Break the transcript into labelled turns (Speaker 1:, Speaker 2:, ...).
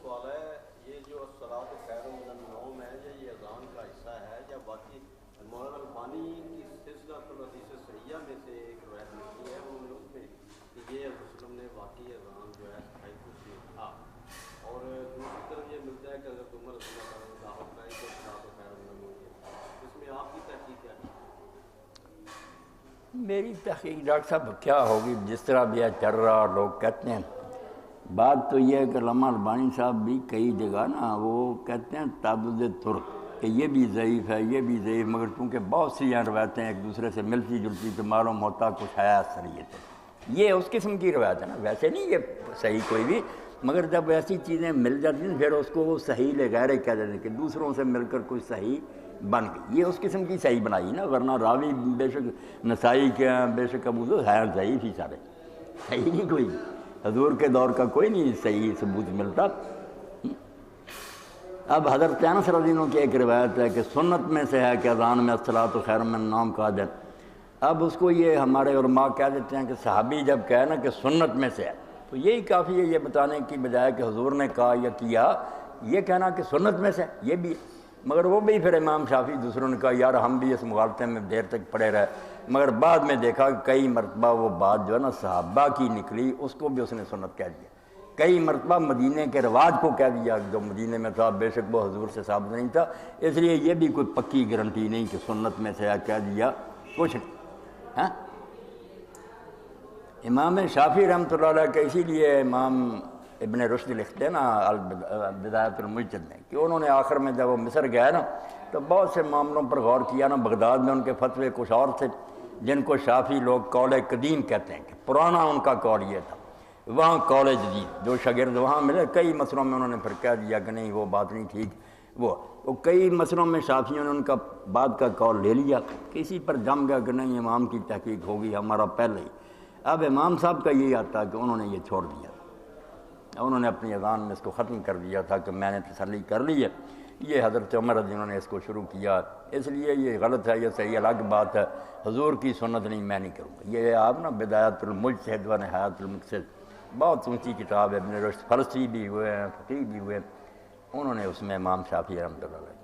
Speaker 1: سوال ہے، یہ جو الصلاۃ خیر من النوم ہے یہ اذان کا حصہ ہے یا باقی؟ مولانا البانی کی سلسلۃ الحدیث صحیحہ میں سے ایک روایت ملتی ہے، انہوں نے اس میں کہ یہ وسلم نے واقعی اذان جو ہے صحیح کچھ میں تھا، اور دوسری طرف یہ ملتا ہے کہ حضرت عمر رضی اللہ عنہ دعوت کریں کہ الصلاۃ خیر من النوم ہے، اس میں آپ کی تحقیق کیا ہے؟
Speaker 2: میری تحقیق ڈاکٹر صاحب کیا ہوگی، جس طرح بھی چل رہا لوگ کہتے ہیں. بات تو یہ ہے کہ علامہ البانی صاحب بھی کئی جگہ نا وہ کہتے ہیں تعدد طرق کہ یہ بھی ضعیف ہے یہ بھی ضعیف، مگر چونکہ بہت سی یہاں روایتیں ایک دوسرے سے ملتی جلتی تو معلوم ہوتا کچھ ہے اثریت ہے. یہ اس قسم کی روایت ہے نا، ویسے نہیں یہ صحیح کوئی بھی، مگر جب ایسی چیزیں مل جاتی ہیں پھر اس کو وہ صحیح لغیر کہہ دیتے ہیں کہ دوسروں سے مل کر کوئی صحیح بن گئی. یہ اس قسم کی صحیح بنائی نا، ورنہ راوی بے شک نسائی کے ہیں، بے شک ابو داؤد ہے ضعیف ہی سارے، صحیح نہیں کوئی. حضور کے دور کا کوئی نہیں صحیح ثبوت ملتا. اب حضرت انس رضی اللہ عنہ کی ایک روایت ہے کہ سنت میں سے ہے کہ اذان میں الصلاۃ خیر من النوم کہا جائے. اب اس کو یہ ہمارے علماء کہہ دیتے ہیں کہ صحابی جب کہے نا کہ سنت میں سے ہے تو یہی کافی ہے، یہ بتانے کی بجائے کہ حضور نے کہا یا کیا، یہ کہنا کہ سنت میں سے یہ بھی. مگر وہ بھی پھر امام شافعی دوسروں نے کہا یار ہم بھی اس مغالطے میں دیر تک پڑے رہے، مگر بعد میں دیکھا کہ کئی مرتبہ وہ بات جو ہے نا صحابہ کی نکلی، اس کو بھی اس نے سنت کہہ دیا. کئی مرتبہ مدینے کے رواج کو کہہ دیا، جو مدینے میں تھا بے شک وہ حضور سے ثابت نہیں تھا، اس لیے یہ بھی کوئی پکی گارنٹی نہیں کہ سنت میں سے کہہ دیا کچھ نہیں. ہاں امام شافعی رحمۃ اللہ علیہ کہ اسی لیے امام ابن رشد لکھتے ہیں نا بدایۃ المجتہد میں کہ انہوں نے آخر میں جب وہ مصر گئے نا تو بہت سے معاملوں پر غور کیا نا. بغداد میں ان کے فتوے کچھ اور تھے جن کو شافعی لوگ قول قدیم کہتے ہیں کہ پرانا ان کا قول یہ تھا. وہاں قول جدید جو شاگرد وہاں ملے کئی مسئلوں میں انہوں نے پھر کہہ دیا کہ نہیں وہ بات نہیں ٹھیک. وہ کئی مسئلوں میں شافعیوں نے ان کا بعد کا قول لے لیا، کسی پر جم گیا کہ نہیں امام کی تحقیق ہوگی ہمارا پہلے ہی. اب امام صاحب کا یہی آتا ہے کہ انہوں نے یہ چھوڑ دیا، انہوں نے اپنی اذان میں اس کو ختم کر دیا تھا کہ میں نے تسلی کر لی ہے. یہ حضرت عمر رضی اللہ عنہ نے اس کو شروع کیا، اس لیے یہ غلط ہے، یہ صحیح الگ بات ہے. حضور کی سنت نہیں میں نہیں کروں گا. یہ آپ نا بدایۃ المجتہد و نہایۃ المقتصد بہت اونچی کتاب ہے، ابن رشد فلسفی بھی ہوئے ہیں فقیہ بھی ہوئے، انہوں نے اس میں امام شافعی رحمۃ اللہ علیہ